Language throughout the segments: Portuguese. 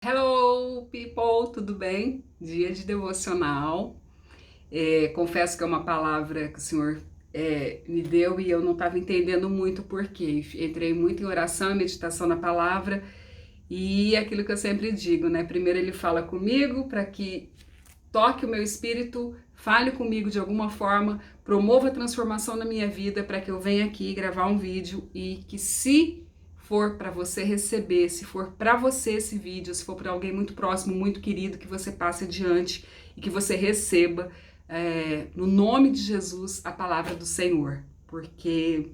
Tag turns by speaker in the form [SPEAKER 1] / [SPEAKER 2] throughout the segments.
[SPEAKER 1] Hello, people, tudo bem? Dia de devocional. Confesso que é uma palavra que o Senhor me deu e eu não estava entendendo muito por quê. Entrei muito em oração e meditação na palavra e aquilo que eu sempre digo, né? Primeiro ele fala comigo para que toque o meu espírito, fale comigo de alguma forma, promova a transformação na minha vida para que eu venha aqui gravar um vídeo e que se for para você receber, se for para você esse vídeo, se for para alguém muito próximo, muito querido, que você passe adiante e que você receba, no nome de Jesus, a palavra do Senhor. Porque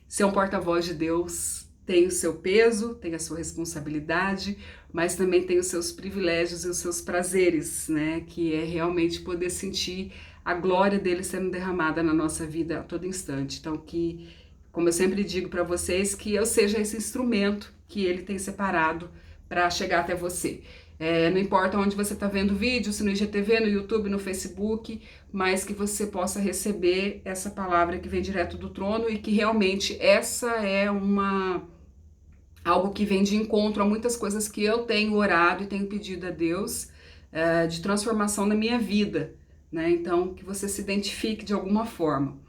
[SPEAKER 1] ser um porta-voz de Deus tem o seu peso, tem a sua responsabilidade, mas também tem os seus privilégios e os seus prazeres, né? Que é realmente poder sentir a glória dele sendo derramada na nossa vida a todo instante. Então, como eu sempre digo para vocês, que eu seja esse instrumento que ele tem separado para chegar até você. Não importa onde você está vendo o vídeo, se no IGTV, no YouTube, no Facebook, mas que você possa receber essa palavra que vem direto do trono e que realmente essa é algo que vem de encontro a muitas coisas que eu tenho orado e tenho pedido a Deus de transformação na minha vida, né? Então, que você se identifique de alguma forma.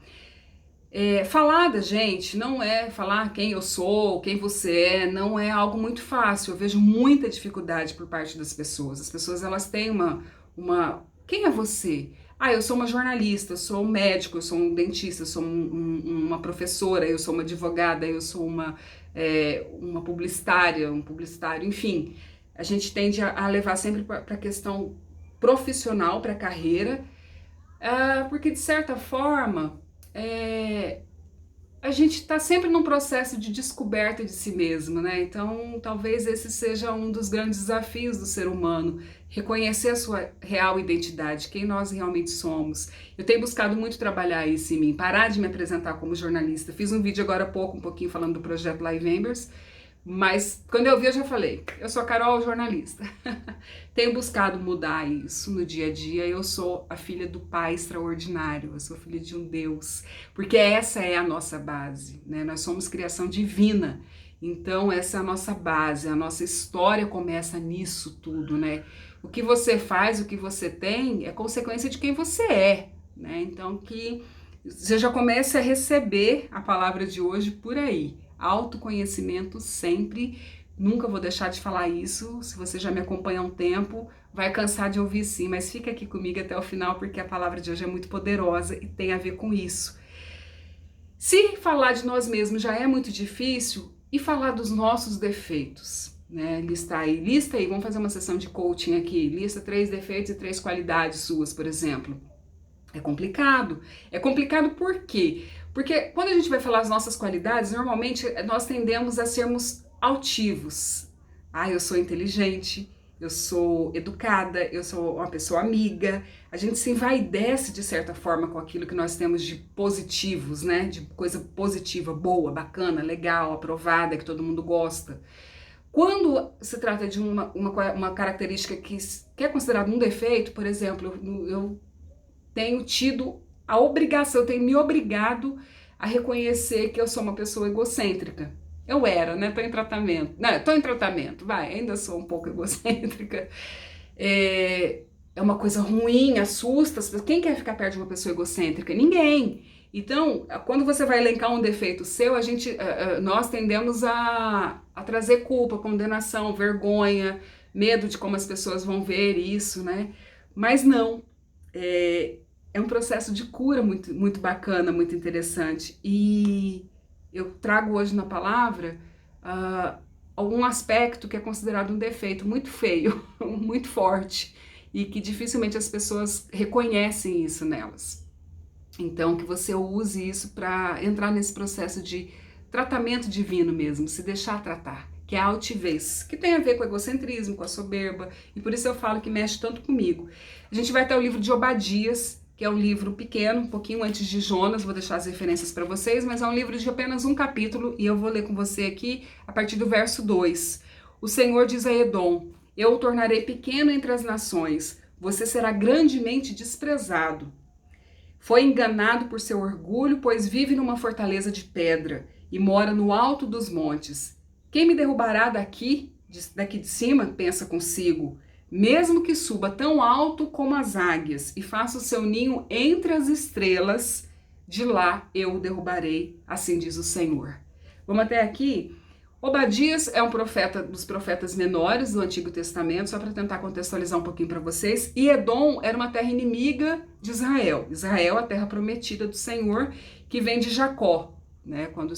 [SPEAKER 1] Falar da gente não é falar quem eu sou, quem você é, não é algo muito fácil. Eu vejo muita dificuldade por parte das pessoas. As pessoas elas têm quem é você? Ah, eu sou uma jornalista, eu sou um médico, eu sou um dentista, eu sou uma professora, eu sou uma advogada, eu sou uma publicitária, um publicitário, enfim. A gente tende a levar sempre para a questão profissional, para a carreira, porque de certa forma a gente está sempre num processo de descoberta de si mesmo, né? Então, talvez esse seja um dos grandes desafios do ser humano, reconhecer a sua real identidade, quem nós realmente somos. Eu tenho buscado muito trabalhar isso em mim, parar de me apresentar como jornalista. Fiz um vídeo agora há pouco, um pouquinho falando do projeto Live Members, mas quando eu vi eu já falei, eu sou a Carol, jornalista. Tenho buscado mudar isso no dia a dia. Eu sou a filha do Pai extraordinário, eu sou filha de um Deus, porque essa é a nossa base, né? Nós somos criação divina, então essa é a nossa base, a nossa história começa nisso tudo, né? O que você faz, o que você tem, é consequência de quem você é, né? Então que você já comece a receber a palavra de hoje por aí. Autoconhecimento sempre. Nunca vou deixar de falar isso. Se você já me acompanha há um tempo, vai cansar de ouvir sim, mas fica aqui comigo até o final porque a palavra de hoje é muito poderosa e tem a ver com isso. Se falar de nós mesmos já é muito difícil, e falar dos nossos defeitos, né? Lista aí, vamos fazer uma sessão de coaching aqui. Lista 3 defeitos e 3 qualidades suas, por exemplo. É complicado. É complicado por quê? Porque quando a gente vai falar as nossas qualidades, normalmente nós tendemos a sermos altivos. Ah, eu sou inteligente, eu sou educada, eu sou uma pessoa amiga. A gente se envaidece de certa forma com aquilo que nós temos de positivos, né? De coisa positiva, boa, bacana, legal, aprovada, que todo mundo gosta. Quando se trata de uma característica que é considerada um defeito, por exemplo, eu tenho tido a obrigação, eu tenho me obrigado a reconhecer que eu sou uma pessoa egocêntrica. Eu era, né? Tô em tratamento. Não, tô em tratamento, vai, ainda sou um pouco egocêntrica. É uma coisa ruim, assusta as pessoas. Quem quer ficar perto de uma pessoa egocêntrica? Ninguém. Então, quando você vai elencar um defeito seu, nós tendemos a trazer culpa, condenação, vergonha, medo de como as pessoas vão ver isso, né? Mas não. É um processo de cura muito, muito bacana, muito interessante. E eu trago hoje na palavra algum aspecto que é considerado um defeito muito feio, muito forte, e que dificilmente as pessoas reconhecem isso nelas. Então, que você use isso para entrar nesse processo de tratamento divino mesmo, se deixar tratar, que é a altivez, que tem a ver com o egocentrismo, com a soberba, e por isso eu falo que mexe tanto comigo. A gente vai até o livro de Obadias, que é um livro pequeno, um pouquinho antes de Jonas, vou deixar as referências para vocês, mas é um livro de apenas um capítulo, e eu vou ler com você aqui a partir do verso 2. O Senhor diz a Edom: eu o tornarei pequeno entre as nações, você será grandemente desprezado. Foi enganado por seu orgulho, pois vive numa fortaleza de pedra e mora no alto dos montes. Quem me derrubará daqui? daqui de cima, pensa consigo, mesmo que suba tão alto como as águias e faça o seu ninho entre as estrelas, de lá eu o derrubarei, assim diz o Senhor. Vamos até aqui? Obadias é um profeta dos profetas menores do Antigo Testamento, só para tentar contextualizar um pouquinho para vocês. E Edom era uma terra inimiga de Israel. Israel, a terra prometida do Senhor, que vem de Jacó, né? Quando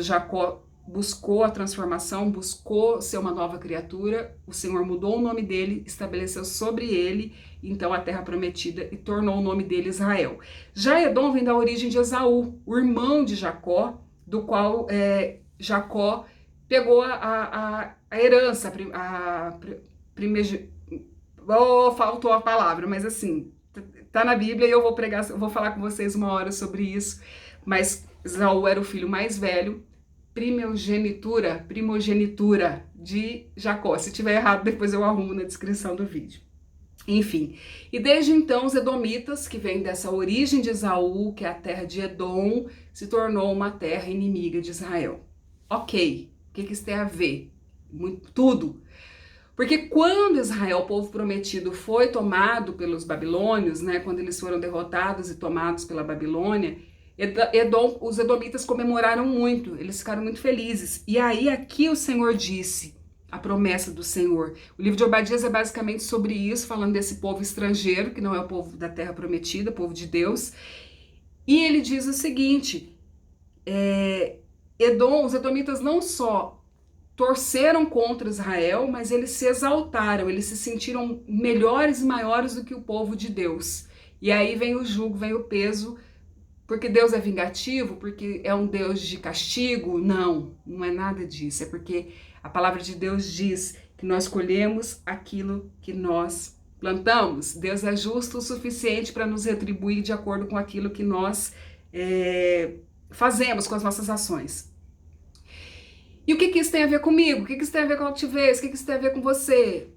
[SPEAKER 1] Jacó buscou a transformação, buscou ser uma nova criatura, o Senhor mudou o nome dele, estabeleceu sobre ele, então, a terra prometida, e tornou o nome dele Israel. Já Edom vem da origem de Esaú, o irmão de Jacó, do qual Jacó pegou a herança, faltou a palavra, mas assim, tá na Bíblia e eu vou falar com vocês uma hora sobre isso, mas Esaú era o filho mais velho, primogenitura de Jacó. Se tiver errado, depois eu arrumo na descrição do vídeo. Enfim, e desde então os edomitas, que vêm dessa origem de Esaú, que é a terra de Edom, se tornou uma terra inimiga de Israel. Ok, o que isso tem a ver? Tudo. Porque quando Israel, o povo prometido, foi tomado pelos babilônios, né, quando eles foram derrotados e tomados pela Babilônia, os edomitas comemoraram muito, eles ficaram muito felizes. E aí aqui o Senhor disse, a promessa do Senhor. O livro de Obadias é basicamente sobre isso, falando desse povo estrangeiro, que não é o povo da terra prometida, o povo de Deus. E ele diz o seguinte, os edomitas não só torceram contra Israel, mas eles se exaltaram, eles se sentiram melhores e maiores do que o povo de Deus. E aí vem o jugo, vem o peso, porque Deus é vingativo, porque é um Deus de castigo? Não, não é nada disso, é porque a palavra de Deus diz que nós colhemos aquilo que nós plantamos. Deus é justo o suficiente para nos retribuir de acordo com aquilo que nós fazemos com as nossas ações. E o que isso tem a ver comigo? O que isso tem a ver com a altivez? O que isso tem a ver com você?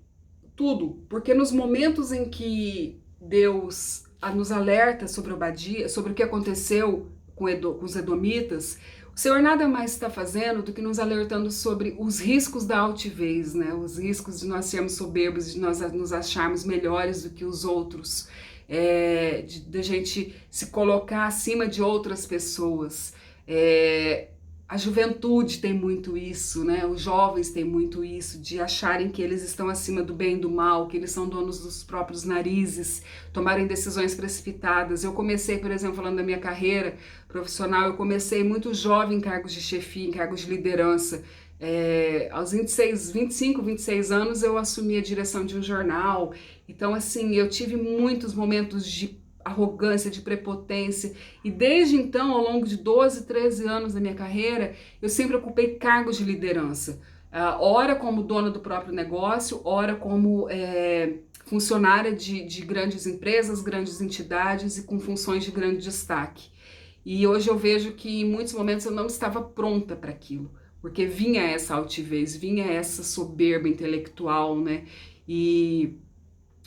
[SPEAKER 1] Tudo, porque nos momentos em que Deus nos alerta sobre Obadias, sobre o que aconteceu com os edomitas, o Senhor nada mais está fazendo do que nos alertando sobre os riscos da altivez, né? Os riscos de nós sermos soberbos, de nós nos acharmos melhores do que os outros, de gente se colocar acima de outras pessoas. A juventude tem muito isso, né? Os jovens têm muito isso, de acharem que eles estão acima do bem e do mal, que eles são donos dos próprios narizes, tomarem decisões precipitadas. Eu comecei, por exemplo, falando da minha carreira profissional, eu comecei muito jovem em cargos de chefia, em cargos de liderança. Aos 25, 26 anos eu assumi a direção de um jornal. Então, assim, eu tive muitos momentos de arrogância, de prepotência, e desde então, ao longo de 12, 13 anos da minha carreira, eu sempre ocupei cargos de liderança, ora como dona do próprio negócio, ora como funcionária de grandes empresas, grandes entidades e com funções de grande destaque. E hoje eu vejo que em muitos momentos eu não estava pronta para aquilo, porque vinha essa altivez, vinha essa soberba intelectual, né? E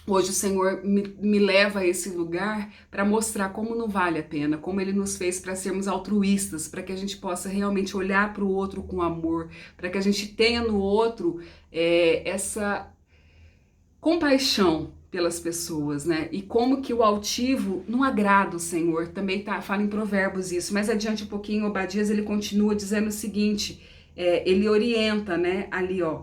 [SPEAKER 1] hoje o Senhor me leva a esse lugar para mostrar como não vale a pena, como Ele nos fez para sermos altruístas, para que a gente possa realmente olhar para o outro com amor, para que a gente tenha no outro essa compaixão pelas pessoas, né? E como que o altivo não agrada o Senhor, também fala em Provérbios isso, mas adiante um pouquinho, Obadias, ele continua dizendo o seguinte, ele orienta, né, ali ó,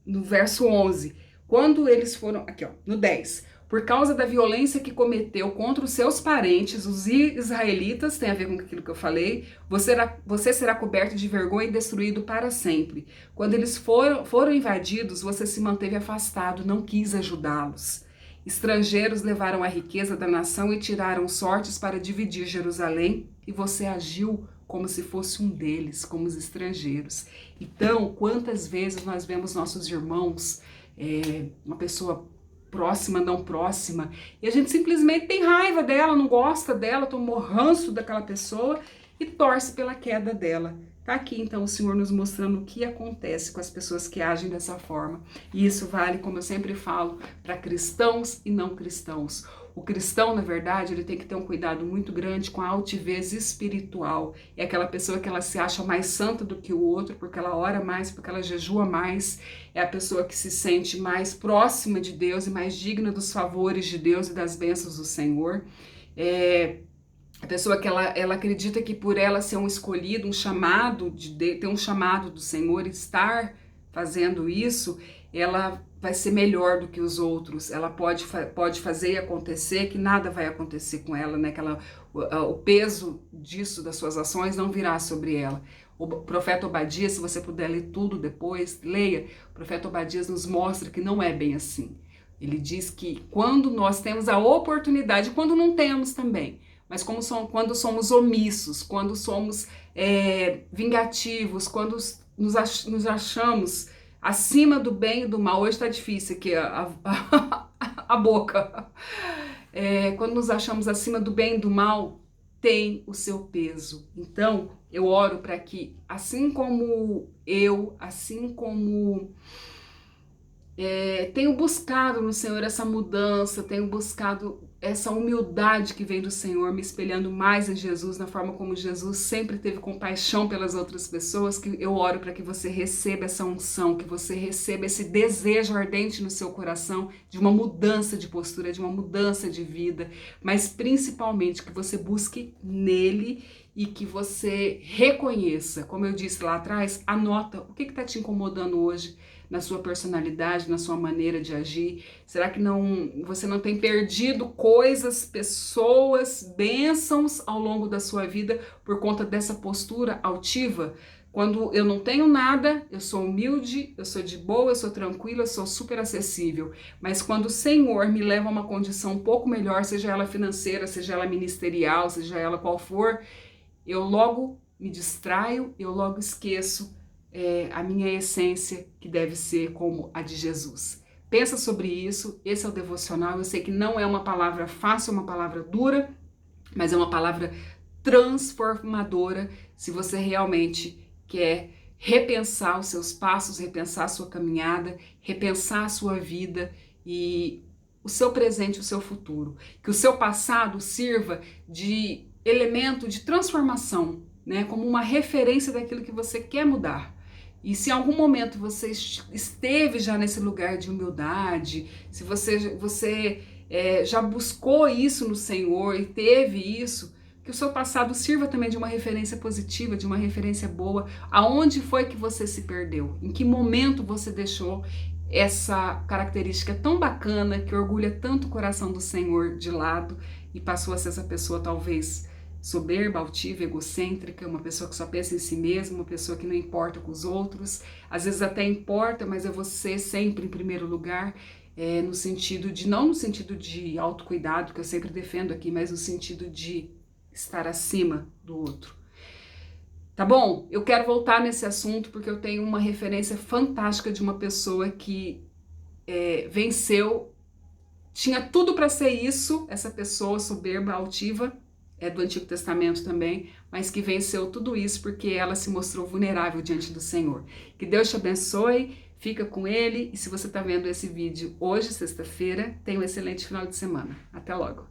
[SPEAKER 1] no verso 11, quando eles foram, aqui ó, no 10, por causa da violência que cometeu contra os seus parentes, os israelitas, tem a ver com aquilo que eu falei, você será coberto de vergonha e destruído para sempre. Quando eles foram invadidos, você se manteve afastado, não quis ajudá-los. Estrangeiros levaram a riqueza da nação e tiraram sortes para dividir Jerusalém, e você agiu como se fosse um deles, como os estrangeiros. Então, quantas vezes nós vemos nossos irmãos, uma pessoa próxima, não próxima, e a gente simplesmente tem raiva dela, não gosta dela, tomou ranço daquela pessoa e torce pela queda dela. Tá aqui então o Senhor nos mostrando o que acontece com as pessoas que agem dessa forma. E isso vale, como eu sempre falo, para cristãos e não cristãos. O cristão, na verdade, ele tem que ter um cuidado muito grande com a altivez espiritual. É aquela pessoa que ela se acha mais santa do que o outro, porque ela ora mais, porque ela jejua mais. É a pessoa que se sente mais próxima de Deus e mais digna dos favores de Deus e das bênçãos do Senhor. A pessoa que ela acredita que por ela ser um escolhido, um chamado, ter um chamado do Senhor, estar fazendo isso, ela vai ser melhor do que os outros. Ela pode fazer e acontecer, que nada vai acontecer com ela, né? O peso disso, das suas ações, não virá sobre ela. O profeta Obadias, se você puder ler tudo depois, leia. O profeta Obadias nos mostra que não é bem assim. Ele diz que quando nós temos a oportunidade, quando não temos também, mas quando somos omissos, quando somos vingativos, quando nos achamos acima do bem e do mal. Hoje está difícil aqui a boca. Quando nos achamos acima do bem e do mal, tem o seu peso. Então, eu oro para que, assim como tenho buscado no Senhor essa mudança, tenho buscado essa humildade que vem do Senhor, me espelhando mais em Jesus, na forma como Jesus sempre teve compaixão pelas outras pessoas, que eu oro para que você receba essa unção, que você receba esse desejo ardente no seu coração de uma mudança de postura, de uma mudança de vida, mas principalmente que você busque nele e que você reconheça, como eu disse lá atrás, anota o que está te incomodando hoje, na sua personalidade, na sua maneira de agir. Será que você não tem perdido coisas, pessoas, bênçãos ao longo da sua vida por conta dessa postura altiva? Quando eu não tenho nada, eu sou humilde, eu sou de boa, eu sou tranquila, eu sou super acessível. Mas quando o Senhor me leva a uma condição um pouco melhor, seja ela financeira, seja ela ministerial, seja ela qual for, eu logo me distraio, eu logo esqueço a minha essência, que deve ser como a de Jesus. Pensa sobre isso, esse é o devocional. Eu sei que não é uma palavra fácil, é uma palavra dura, mas é uma palavra transformadora se você realmente quer repensar os seus passos, repensar a sua caminhada, repensar a sua vida e o seu presente e o seu futuro. Que o seu passado sirva de elemento de transformação, né, como uma referência daquilo que você quer mudar. E se em algum momento você esteve já nesse lugar de humildade, se você já buscou isso no Senhor e teve isso, que o seu passado sirva também de uma referência positiva, de uma referência boa. Aonde foi que você se perdeu? Em que momento você deixou essa característica tão bacana, que orgulha tanto o coração do Senhor, de lado e passou a ser essa pessoa talvez soberba, altiva, egocêntrica, uma pessoa que só pensa em si mesma, uma pessoa que não importa com os outros, às vezes até importa, mas é você sempre em primeiro lugar, não no sentido de autocuidado, que eu sempre defendo aqui, mas no sentido de estar acima do outro. Tá bom? Eu quero voltar nesse assunto porque eu tenho uma referência fantástica de uma pessoa que venceu, tinha tudo para ser isso, essa pessoa soberba, altiva, do Antigo Testamento também, mas que venceu tudo isso porque ela se mostrou vulnerável diante do Senhor. Que Deus te abençoe, fica com Ele, e se você está vendo esse vídeo hoje, sexta-feira, tenha um excelente final de semana. Até logo!